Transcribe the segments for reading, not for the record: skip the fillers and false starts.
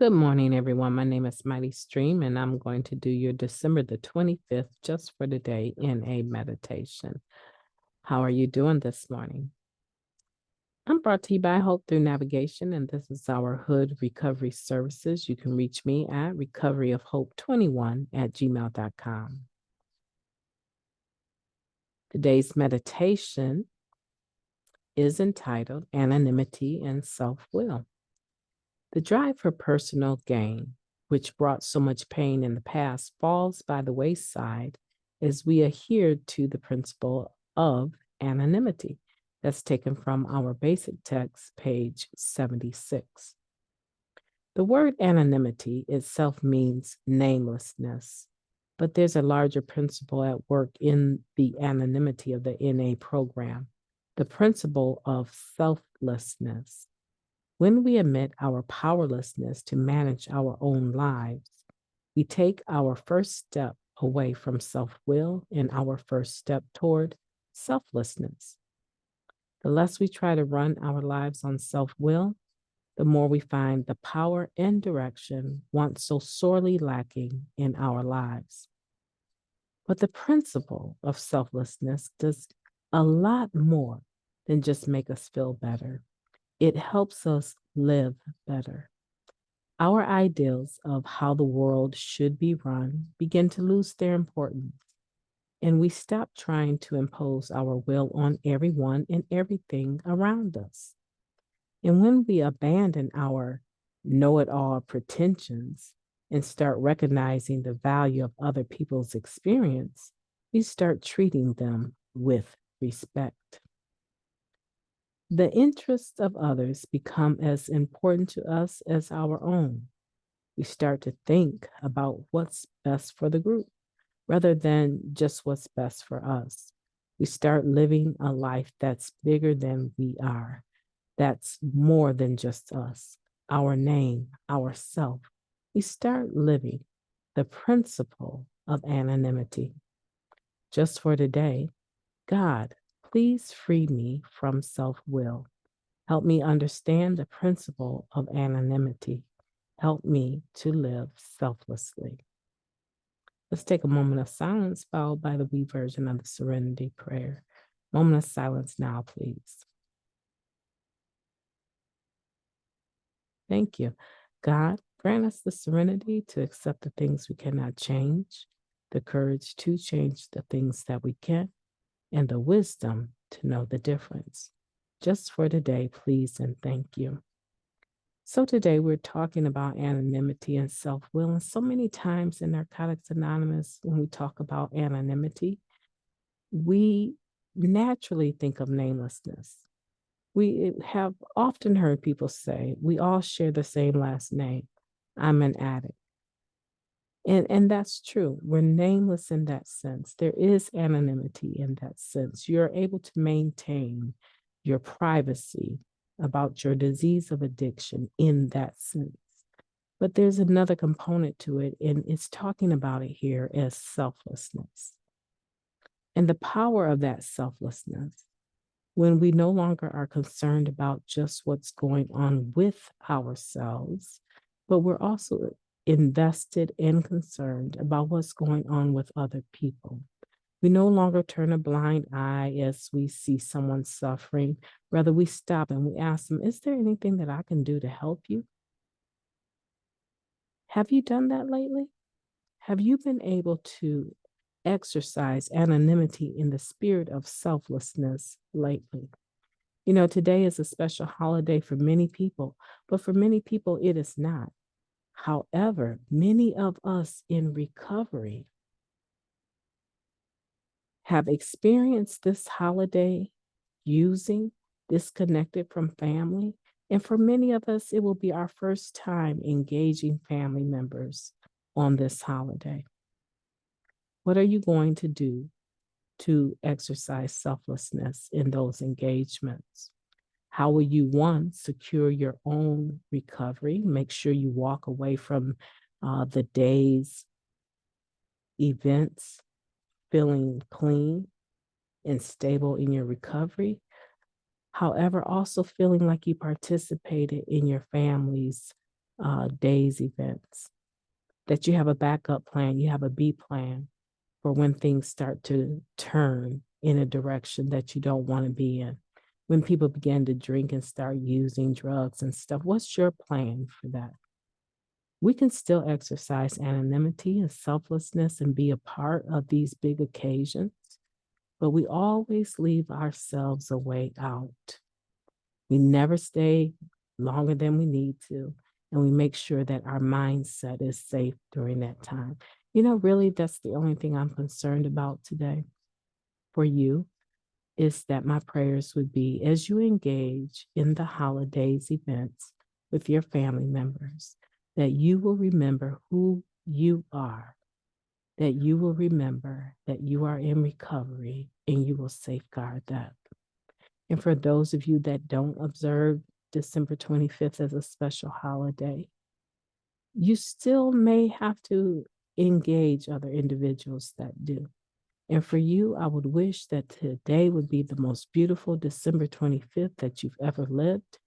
Good morning, everyone. My name is MightyStream, and I'm going to do your December the 25th just for today in a meditation. How are you doing this morning? I'm brought to you by Hope Through Navigation, and this is our Hood Recovery Services. You can reach me at recoveryofhope21@gmail.com. Today's meditation is entitled Anonymity and Self-Will. The drive for personal gain, which brought so much pain in the past, falls by the wayside as we adhere to the principle of anonymity. That's taken from our basic text, page 76. The word anonymity itself means namelessness, but there's a larger principle at work in the anonymity of the NA program, the principle of selflessness. When we admit our powerlessness to manage our own lives, we take our first step away from self-will and our first step toward selflessness. The less we try to run our lives on self-will, the more we find the power and direction once so sorely lacking in our lives. But the principle of selflessness does a lot more than just make us feel better. It helps us live better. Our ideals of how the world should be run begin to lose their importance, and we stop trying to impose our will on everyone and everything around us. And when we abandon our know-it-all pretensions and start recognizing the value of other people's experience, we start treating them with respect. The interests of others become as important to us as our own. We start to think about what's best for the group rather than just what's best for us. We start living a life that's bigger than we are, that's more than just us, our name, ourself. We start living the principle of anonymity. Just for today, God, please free me from self-will. Help me understand the principle of anonymity. Help me to live selflessly. Let's take a moment of silence, followed by the we version of the Serenity Prayer. Moment of silence now, please. Thank you. God, grant us the serenity to accept the things we cannot change, the courage to change the things that we can, and the wisdom to know the difference. Just for today, please and thank you. So today we're talking about anonymity and self-will. And so many times in Narcotics Anonymous, when we talk about anonymity, we naturally think of namelessness. We have often heard people say, we all share the same last name. I'm an addict. And that's true. We're nameless in that sense. There is anonymity in that sense. You're able to maintain your privacy about your disease of addiction in that sense. But there's another component to it, and it's talking about it here as selflessness. And the power of that selflessness, when we no longer are concerned about just what's going on with ourselves, but we're also invested and concerned about what's going on with other people. We no longer turn a blind eye as we see someone suffering. Rather, we stop and we ask them, is there anything that I can do to help you? Have you done that lately? Have you been able to exercise anonymity in the spirit of selflessness lately? You know, today is a special holiday for many people, but for many people, it is not. However, many of us in recovery have experienced this holiday using, disconnected from family. And for many of us, it will be our first time engaging family members on this holiday. What are you going to do to exercise selflessness in those engagements? How will you, one, secure your own recovery? Make sure you walk away from the day's events feeling clean and stable in your recovery. However, also feeling like you participated in your family's day's events, that you have a backup plan, you have a B plan for when things start to turn in a direction that you don't want to be in. When people begin to drink and start using drugs and stuff, what's your plan for that? We can still exercise anonymity and selflessness and be a part of these big occasions, but we always leave ourselves a way out. We never stay longer than we need to, and we make sure that our mindset is safe during that time. Really, that's the only thing I'm concerned about today for you, is that my prayers would be, as you engage in the holidays events with your family members, that you will remember who you are, that you will remember that you are in recovery, and you will safeguard that. And for those of you that don't observe December 25th as a special holiday, you still may have to engage other individuals that do. And for you, I would wish that today would be the most beautiful December 25th that you've ever lived,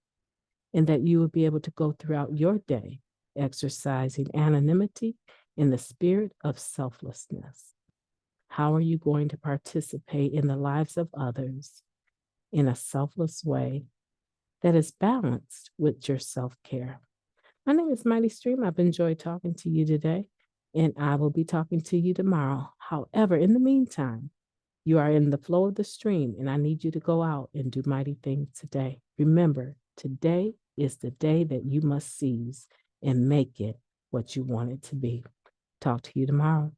and that you would be able to go throughout your day exercising anonymity in the spirit of selflessness. How are you going to participate in the lives of others in a selfless way that is balanced with your self-care? My name is Mighty Stream. I've enjoyed talking to you today, and I will be talking to you tomorrow. However, in the meantime, you are in the flow of the stream, and I need you to go out and do mighty things today. Remember, today is the day that you must seize and make it what you want it to be. Talk to you tomorrow.